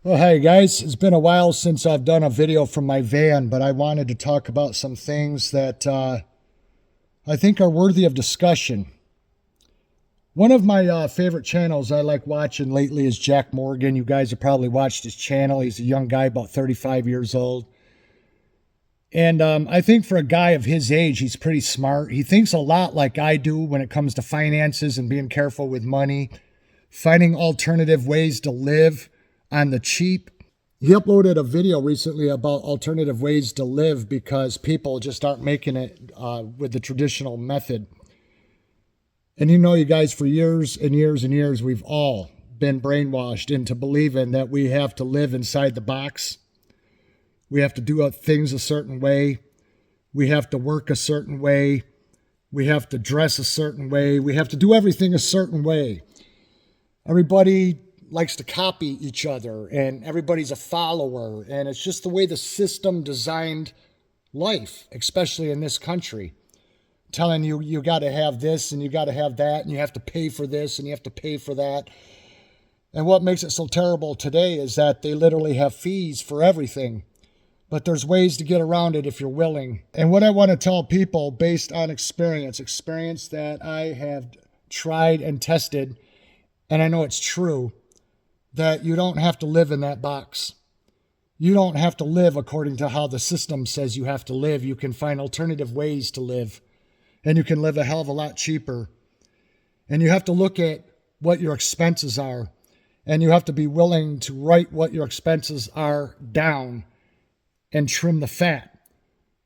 Well, hey guys, it's been a while since I've done a video from my van, but I wanted to talk about some things that I think are worthy of discussion. One of my favorite channels I like watching lately is Jack Morgan. You guys have probably watched his channel. He's a young guy, about 35 years old. And I think for a guy of his age, he's pretty smart. He thinks a lot like I do when it comes to finances and being careful with money, finding alternative ways to live on the cheap. He uploaded a video recently about alternative ways to live because people just aren't making it with the traditional method. And you guys, for years and years and years, we've all been brainwashed into believing that we have to live inside the box. We have to do things a certain way. We have to work a certain way. We have to dress a certain way. We have to do everything a certain way. Everybody likes to copy each other, and everybody's a follower, and it's just the way the system designed life, especially in this country, telling you you got to have this and you got to have that and you have to pay for this and you have to pay for that. And what makes it so terrible today is that they literally have fees for everything, but there's ways to get around it if you're willing. And what I want to tell people based on experience that I have tried and tested, and I know it's true, that you don't have to live in that box. You don't have to live according to how the system says you have to live. You can find alternative ways to live, and you can live a hell of a lot cheaper. And you have to look at what your expenses are, and you have to be willing to write what your expenses are down and trim the fat.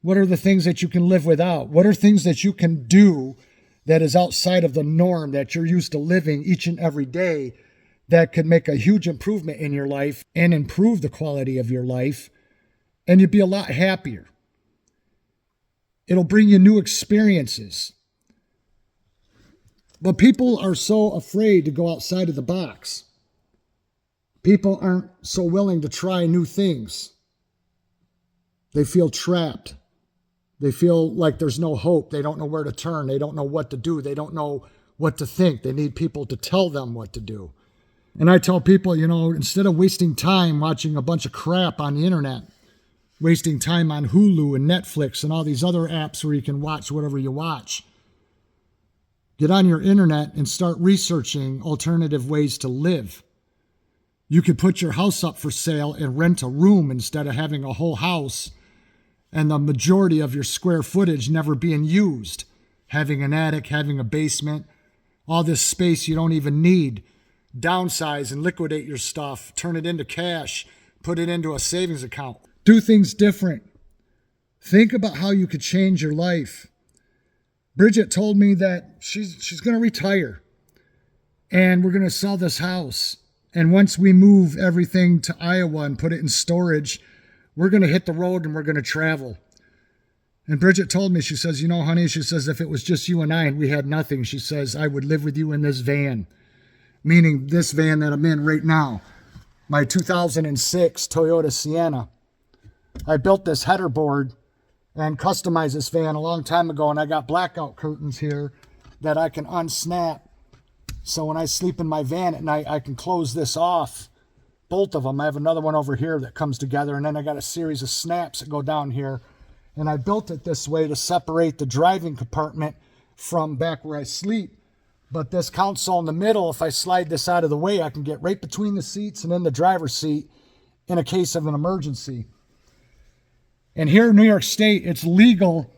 What are the things that you can live without? What are things that you can do that is outside of the norm that you're used to living each and every day, that could make a huge improvement in your life and improve the quality of your life, and you'd be a lot happier. It'll bring you new experiences. But people are so afraid to go outside of the box. People aren't so willing to try new things. They feel trapped. They feel like there's no hope. They don't know where to turn. They don't know what to do. They don't know what to think. They need people to tell them what to do. And I tell people, instead of wasting time watching a bunch of crap on the internet, wasting time on Hulu and Netflix and all these other apps where you can watch whatever you watch, get on your internet and start researching alternative ways to live. You could put your house up for sale and rent a room instead of having a whole house and the majority of your square footage never being used. Having an attic, having a basement, all this space you don't even need. Downsize and liquidate your stuff, turn it into cash, put it into a savings account. Do things different. Think about how you could change your life. Bridget told me that she's going to retire and we're going to sell this house. And once we move everything to Iowa and put it in storage, we're going to hit the road and we're going to travel. And Bridget told me, she says, honey, she says, if it was just you and I and we had nothing, she says, I would live with you in this van. Meaning this van that I'm in right now, my 2006 Toyota Sienna. I built this header board and customized this van a long time ago, and I got blackout curtains here that I can unsnap. So when I sleep in my van at night, I can close this off, both of them. I have another one over here that comes together, and then I got a series of snaps that go down here. And I built it this way to separate the driving compartment from back where I sleep. But this console in the middle, if I slide this out of the way, I can get right between the seats and in the driver's seat in a case of an emergency. And here in New York State, it's legal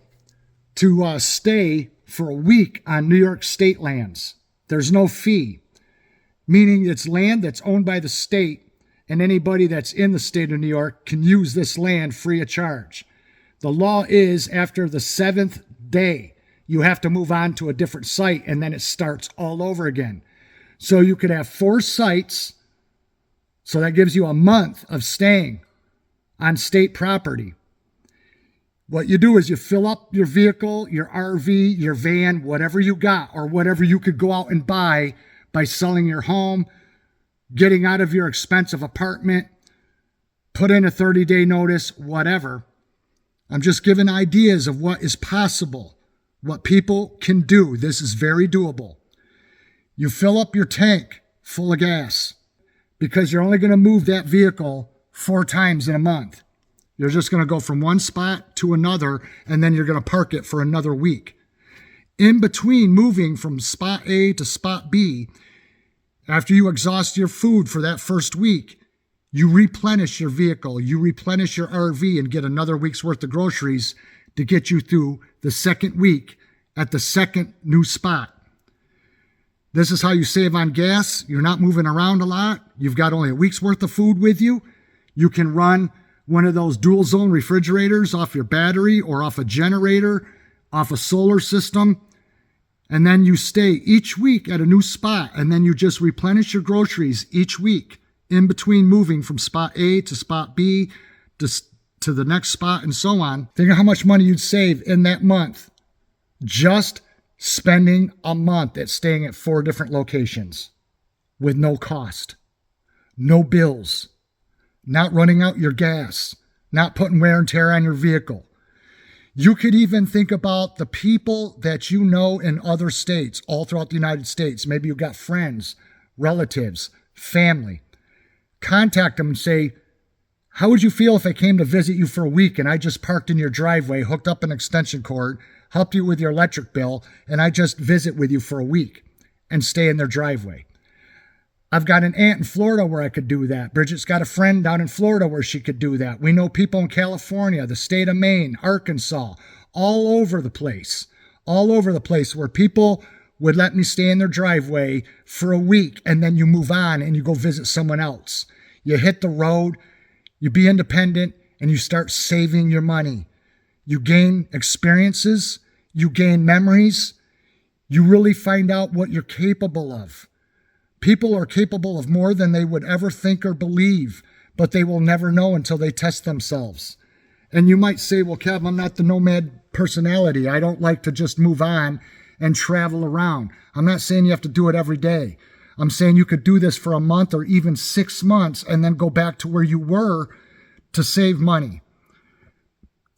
to stay for a week on New York State lands. There's no fee, meaning it's land that's owned by the state, and anybody that's in the state of New York can use this land free of charge. The law is after the 7th day, you have to move on to a different site, and then it starts all over again. So you could have 4 sites, so that gives you a month of staying on state property. What you do is you fill up your vehicle, your RV, your van, whatever you got, or whatever you could go out and buy by selling your home, getting out of your expensive apartment, put in a 30-day notice, whatever. I'm just giving ideas of what is possible. What people can do. This is very doable. You fill up your tank full of gas. because you're only going to move that vehicle 4 times in a month. You're just going to go from one spot to another, and then you're going to park it for another week. In between moving from spot A to spot B, after you exhaust your food for that first week, you replenish your vehicle, you replenish your RV and get another week's worth of groceries to get you through the second week at the second new spot. This is how you save on gas. You're not moving around a lot. You've got only a week's worth of food with you. You can run one of those dual zone refrigerators off your battery or off a generator, off a solar system. And then you stay each week at a new spot, and then you just replenish your groceries each week in between moving from spot A to spot B to the next spot and so on. Think of how much money you'd save in that month just spending a month at staying at 4 different locations with no cost, no bills, not running out your gas, not putting wear and tear on your vehicle. You could even think about the people that you know in other states, all throughout the United States. Maybe you've got friends, relatives, family. Contact them and say, how would you feel if I came to visit you for a week and I just parked in your driveway, hooked up an extension cord, helped you with your electric bill, and I just visit with you for a week and stay in their driveway? I've got an aunt in Florida where I could do that. Bridget's got a friend down in Florida where she could do that. We know people in California, the state of Maine, Arkansas, all over the place where people would let me stay in their driveway for a week, and then you move on and you go visit someone else. You hit the road, you be independent, and you start saving your money. You gain experiences, you gain memories, you really find out what you're capable of. People are capable of more than they would ever think or believe, but they will never know until they test themselves. And you might say, well, Kev, I'm not the nomad personality. I don't like to just move on and travel around. I'm not saying you have to do it every day. I'm saying you could do this for a month or even 6 months and then go back to where you were to save money,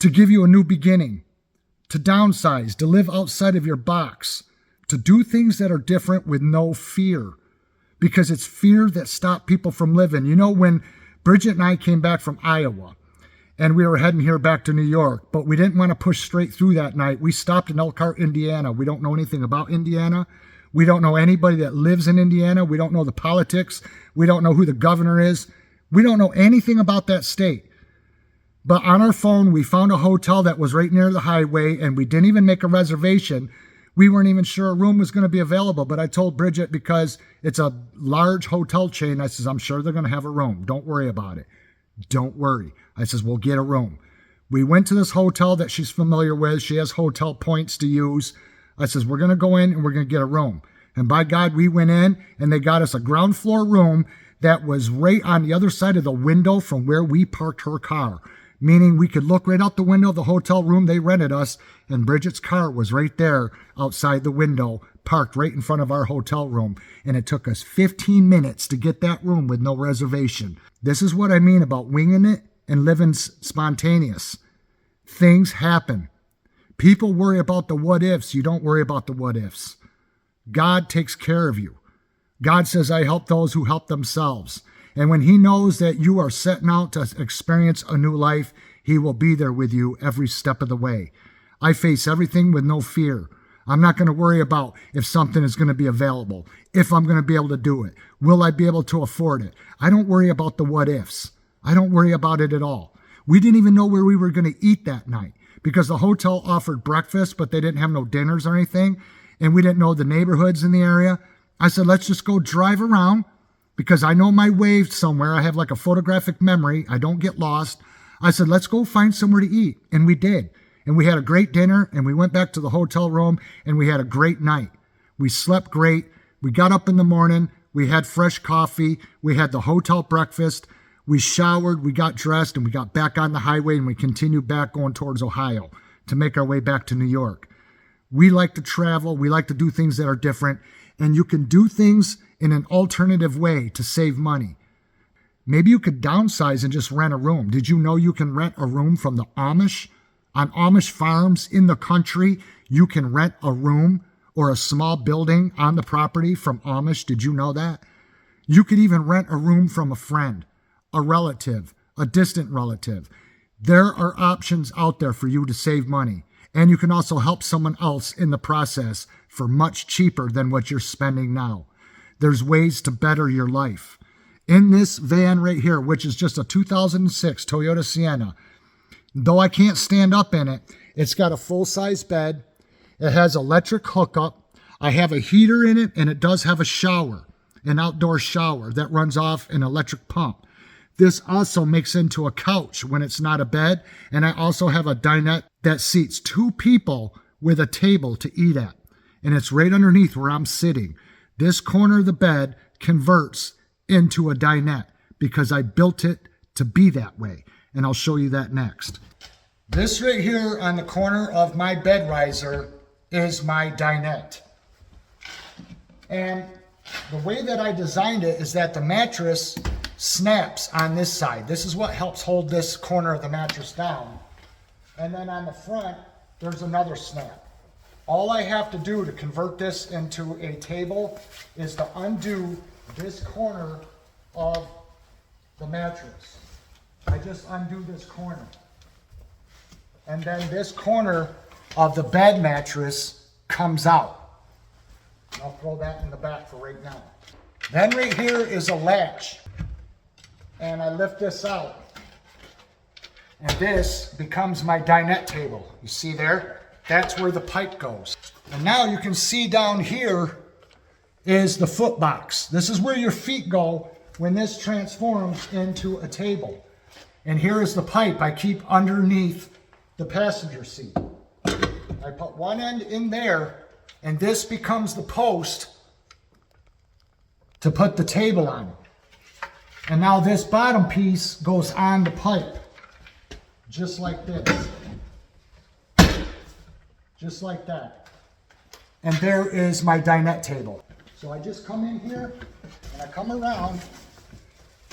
to give you a new beginning, to downsize, to live outside of your box, to do things that are different with no fear. Because it's fear that stopped people from living. You know, when Bridget and I came back from Iowa and we were heading here back to New York, but we didn't want to push straight through that night. We stopped in Elkhart, Indiana. We don't know anything about Indiana. We don't know anybody that lives in Indiana. We don't know the politics. We don't know who the governor is. We don't know anything about that state. But on our phone, we found a hotel that was right near the highway, and we didn't even make a reservation. We weren't even sure a room was going to be available, but I told Bridget, because it's a large hotel chain, I says, I'm sure they're going to have a room. Don't worry about it. Don't worry. I says, we'll get a room. We went to this hotel that she's familiar with. She has hotel points to use. I says, we're going to go in and we're going to get a room. And by God, we went in and they got us a ground floor room that was right on the other side of the window from where we parked her car. Meaning we could look right out the window of the hotel room they rented us, and Bridget's car was right there outside the window, parked right in front of our hotel room. And it took us 15 minutes to get that room with no reservation. This is what I mean about winging it and living spontaneous. Things happen. People worry about the what ifs. You don't worry about the what ifs. God takes care of you. God says, I help those who help themselves. And when he knows that you are setting out to experience a new life, he will be there with you every step of the way. I face everything with no fear. I'm not going to worry about if something is going to be available, if I'm going to be able to do it. Will I be able to afford it? I don't worry about the what ifs. I don't worry about it at all. We didn't even know where we were going to eat that night because the hotel offered breakfast, but they didn't have no dinners or anything. And we didn't know the neighborhoods in the area. I said, let's just go drive around, because I know my way somewhere. I have like a photographic memory. I don't get lost. I said, let's go find somewhere to eat. And we did. And we had a great dinner, and we went back to the hotel room, and we had a great night. We slept great. We got up in the morning. We had fresh coffee. We had the hotel breakfast. We showered. We got dressed, and we got back on the highway, and we continued back going towards Ohio to make our way back to New York. We like to travel. We like to do things that are different. And you can do things in an alternative way to save money. Maybe you could downsize and just rent a room. Did you know you can rent a room from the Amish? On Amish farms in the country, you can rent a room or a small building on the property from Amish. Did you know that? You could even rent a room from a friend, a relative, a distant relative. There are options out there for you to save money. And you can also help someone else in the process for much cheaper than what you're spending now. There's ways to better your life. In this van right here, which is just a 2006 Toyota Sienna, though I can't stand up in it, it's got a full-size bed. It has electric hookup. I have a heater in it, and it does have a shower, an outdoor shower that runs off an electric pump. This also makes into a couch when it's not a bed, and I also have a dinette that seats 2 people with a table to eat at, and it's right underneath where I'm sitting. This corner of the bed converts into a dinette because I built it to be that way, and I'll show you that next. This right here on the corner of my bed riser is my dinette. And the way that I designed it is that the mattress snaps on this side. This is what helps hold this corner of the mattress down. And then on the front, there's another snap. All I have to do to convert this into a table is to undo this corner of the mattress. I just undo this corner. And then this corner of the bed mattress comes out. I'll throw that in the back for right now. Then right here is a latch. And I lift this out. And this becomes my dinette table. You see there? That's where the pipe goes. And now you can see down here is the foot box. This is where your feet go when this transforms into a table. And here is the pipe I keep underneath the passenger seat. I put one end in there, and this becomes the post to put the table on. And now this bottom piece goes on the pipe, just like this. Just like that. And there is my dinette table. So I just come in here, and I come around,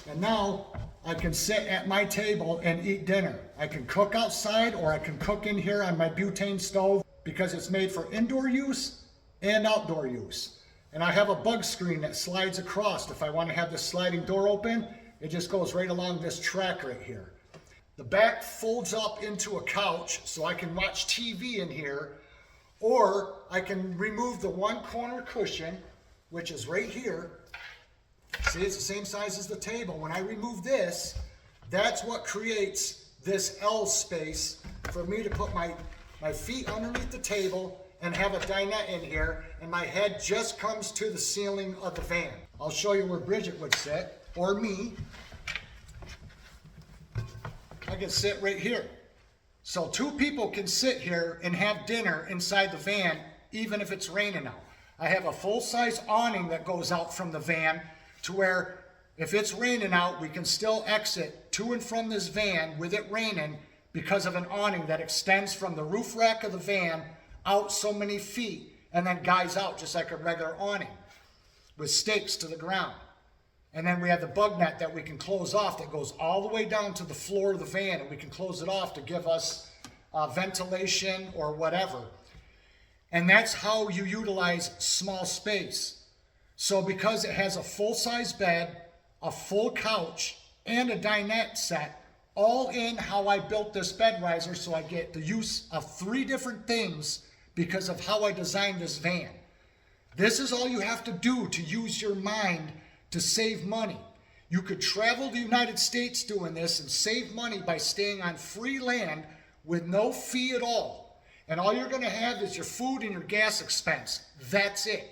and now I can sit at my table and eat dinner. I can cook outside, or I can cook in here on my butane stove because it's made for indoor use and outdoor use. And I have a bug screen that slides across. If I want to have the sliding door open, it just goes right along this track right here. The back folds up into a couch so I can watch TV in here, or I can remove the one corner cushion, which is right here. See, it's the same size as the table. When I remove this, that's what creates this L space for me to put my feet underneath the table and have a dinette in here, and my head just comes to the ceiling of the van. I'll show you where Bridget would sit, or me. I can sit right here. So 2 people can sit here and have dinner inside the van, even if it's raining out. I have a full-size awning that goes out from the van to where if it's raining out, we can still exit to and from this van with it raining because of an awning that extends from the roof rack of the van out so many feet and then guys out just like a regular awning with stakes to the ground. And then we have the bug net that we can close off that goes all the way down to the floor of the van, and we can close it off to give us ventilation or whatever. And that's how you utilize small space. So because it has a full-size bed, a full couch, and a dinette set, all in how I built this bed riser, so I get the use of 3 different things because of how I designed this van. This is all you have to do to use your mind to save money. You could travel the United States doing this and save money by staying on free land with no fee at all. And all you're going to have is your food and your gas expense. That's it.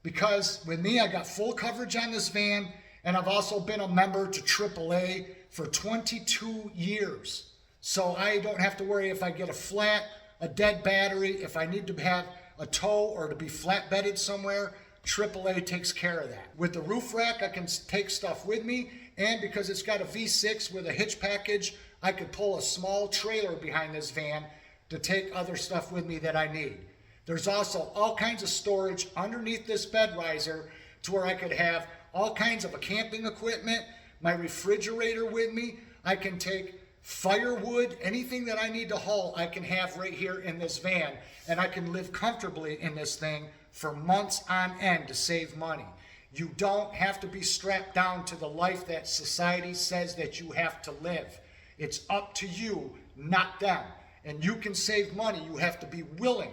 Because with me, I got full coverage on this van, and I've also been a member to AAA for 22 years. So I don't have to worry if I get a flat, a dead battery, if I need to have a tow or to be flatbedded somewhere. AAA takes care of that. With the roof rack, I can take stuff with me, and because it's got a V6 with a hitch package, I could pull a small trailer behind this van to take other stuff with me that I need. There's also all kinds of storage underneath this bed riser to where I could have all kinds of camping equipment, my refrigerator with me. I can take firewood, anything that I need to haul, I can have right here in this van, and I can live comfortably in this thing for months on end to save money. You don't have to be strapped down to the life that society says that you have to live. It's up to you, not them. And you can save money. You have to be willing.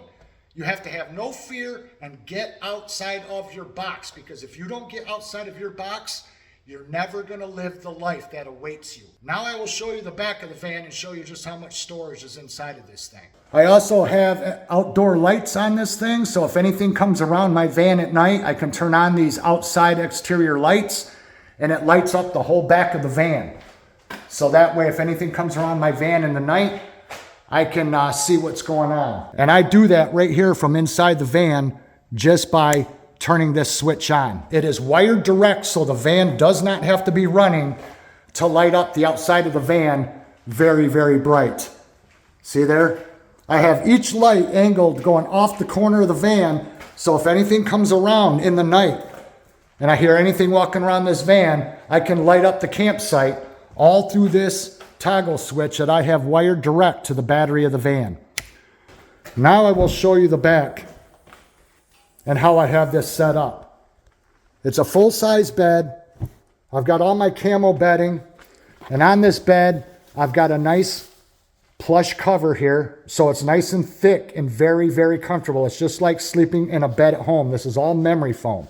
You have to have no fear and get outside of your box, because if you don't get outside of your box, you're never going to live the life that awaits you. Now I will show you the back of the van and show you just how much storage is inside of this thing. I also have outdoor lights on this thing, so if anything comes around my van at night, I can turn on these outside exterior lights and it lights up the whole back of the van. So that way, if anything comes around my van in the night, I can see what's going on. And I do that right here from inside the van just by turning this switch on. It is wired direct, so the van does not have to be running to light up the outside of the van very, very bright. See there? I have each light angled going off the corner of the van, so if anything comes around in the night and I hear anything walking around this van, I can light up the campsite all through this toggle switch that I have wired direct to the battery of the van. Now I will show you the back and how I have this set up. It's a full-size bed. I've got all my camo bedding, and on this bed I've got a nice plush cover here, so it's nice and thick and very, very comfortable. It's just like sleeping in a bed at home. This is all memory foam.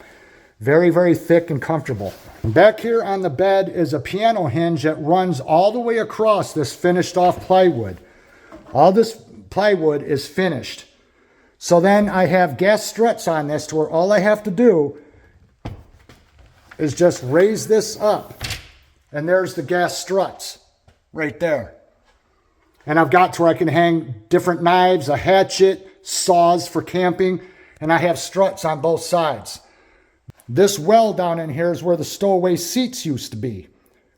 Very, very thick and comfortable. Back here on the bed is a piano hinge that runs all the way across this finished off plywood. All this plywood is finished. So then I have gas struts on this to where all I have to do is just raise this up. And there's the gas struts right there. And I've got to where I can hang different knives, a hatchet, saws for camping, and I have struts on both sides. This well down in here is where the stowaway seats used to be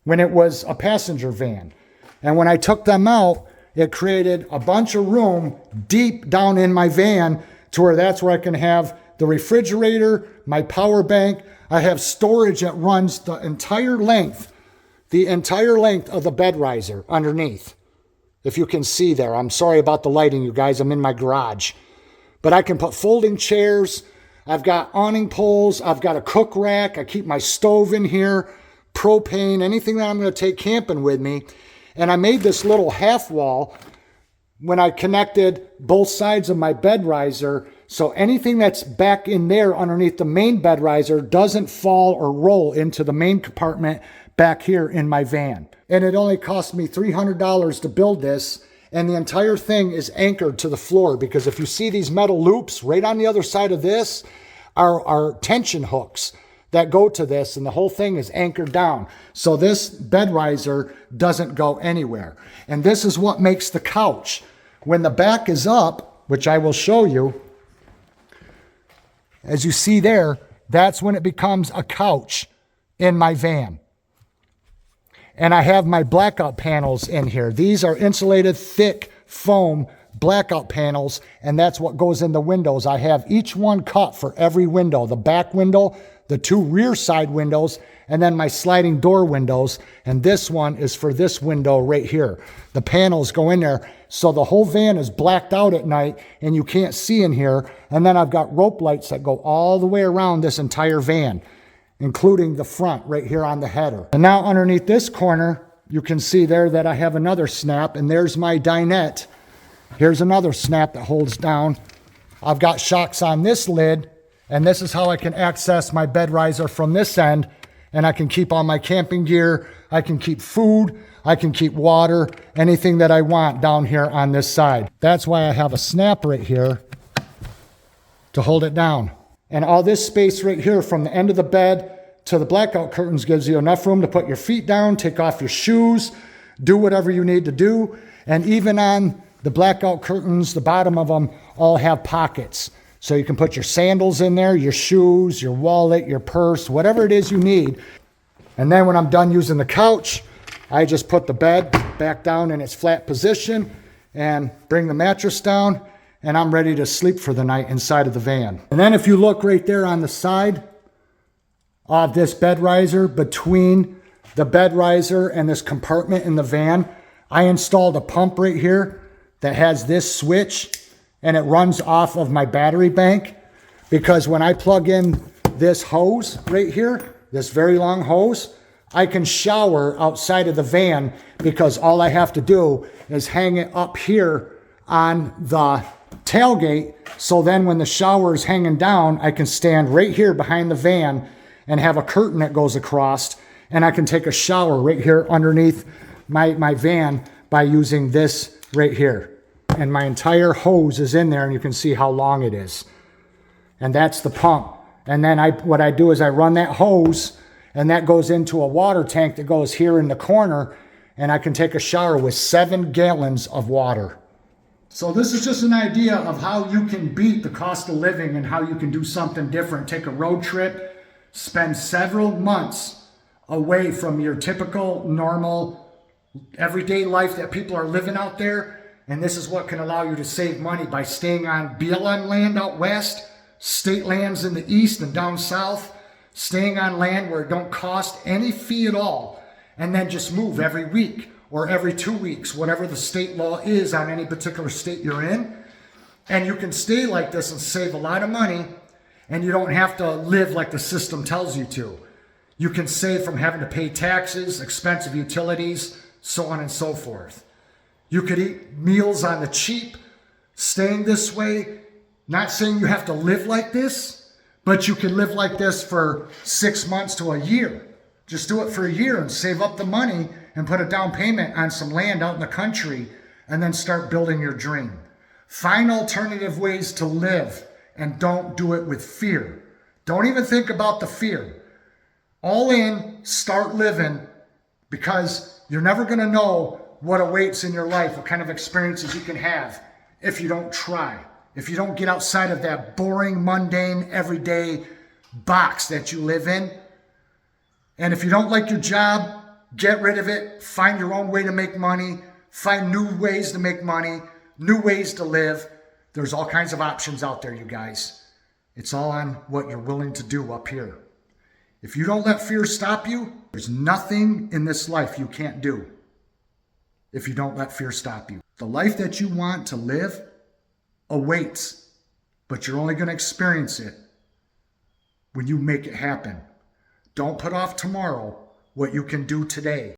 when it was a passenger van. And when I took them out, it created a bunch of room deep down in my van to where that's where I can have the refrigerator, my power bank. I have storage that runs the entire length of the bed riser underneath. If you can see there, I'm sorry about the lighting, you guys. I'm in my garage. But I can put folding chairs. I've got awning poles. I've got a cook rack. I keep my stove in here, propane, anything that I'm going to take camping with me. And I made this little half wall when I connected both sides of my bed riser, so anything that's back in there underneath the main bed riser doesn't fall or roll into the main compartment back here in my van. And it only cost me $300 to build this, and the entire thing is anchored to the floor, because if you see these metal loops right on the other side of this are tension hooks that go to this, and the whole thing is anchored down. So this bed riser doesn't go anywhere. And this is what makes the couch. When the back is up, which I will show you, as you see there, that's when it becomes a couch in my van. And I have my blackout panels in here. These are insulated thick foam blackout panels, and that's what goes in the windows. I have each one cut for every window. The back window, the two rear side windows, and then my sliding door windows. And this one is for this window right here. The panels go in there, so the whole van is blacked out at night and you can't see in here. And then I've got rope lights that go all the way around this entire van, including the front right here on the header. And now underneath this corner, you can see there that I have another snap, and there's my dinette. Here's another snap that holds down. I've got shocks on this lid, and this is how I can access my bed riser from this end, and I can keep all my camping gear. I can keep food. I can keep water, anything that I want down here on this side. That's why I have a snap right here to hold it down. And all this space right here from the end of the bed to the blackout curtains gives you enough room to put your feet down, take off your shoes, do whatever you need to do. And even on the blackout curtains, the bottom of them all have pockets. So you can put your sandals in there, your shoes, your wallet, your purse, whatever it is you need. And then when I'm done using the couch, I just put the bed back down in its flat position and bring the mattress down, and I'm ready to sleep for the night inside of the van. And then if you look right there on the side of this bed riser, between the bed riser and this compartment in the van, I installed a pump right here that has this switch, and it runs off of my battery bank, because when I plug in this hose right here, this very long hose, I can shower outside of the van because all I have to do is hang it up here on the tailgate. So then when the shower is hanging down, I can stand right here behind the van and have a curtain that goes across, and I can take a shower right here underneath my van by using this right here. And my entire hose is in there, and you can see how long it is. And that's the pump. And then what I do is I run that hose, and that goes into a water tank that goes here in the corner, and I can take a shower with 7 gallons of water. So this is just an idea of how you can beat the cost of living and how you can do something different. Take a road trip, spend several months away from your typical, normal, everyday life that people are living out there. And this is what can allow you to save money by staying on BLM land out west, state lands in the east and down south, staying on land where it don't cost any fee at all, and then just move every week or every 2 weeks, whatever the state law is on any particular state you're in. And you can stay like this and save a lot of money, and you don't have to live like the system tells you to. You can save from having to pay taxes, expensive utilities, so on and so forth. You could eat meals on the cheap, staying this way. Not saying you have to live like this, but you can live like this for 6 months to a year. Just do it for a year and save up the money and put a down payment on some land out in the country, and then start building your dream. Find alternative ways to live, and don't do it with fear. Don't even think about the fear. All in, start living, because you're never going to know what awaits in your life, what kind of experiences you can have if you don't try. If you don't get outside of that boring, mundane, everyday box that you live in. And if you don't like your job, get rid of it. Find your own way to make money. Find new ways to make money, new ways to live. There's all kinds of options out there, you guys. It's all on what you're willing to do up here. If you don't let fear stop you, there's nothing in this life you can't do if you don't let fear stop you. The life that you want to live awaits, but you're only going to experience it when you make it happen. Don't put off tomorrow what you can do today.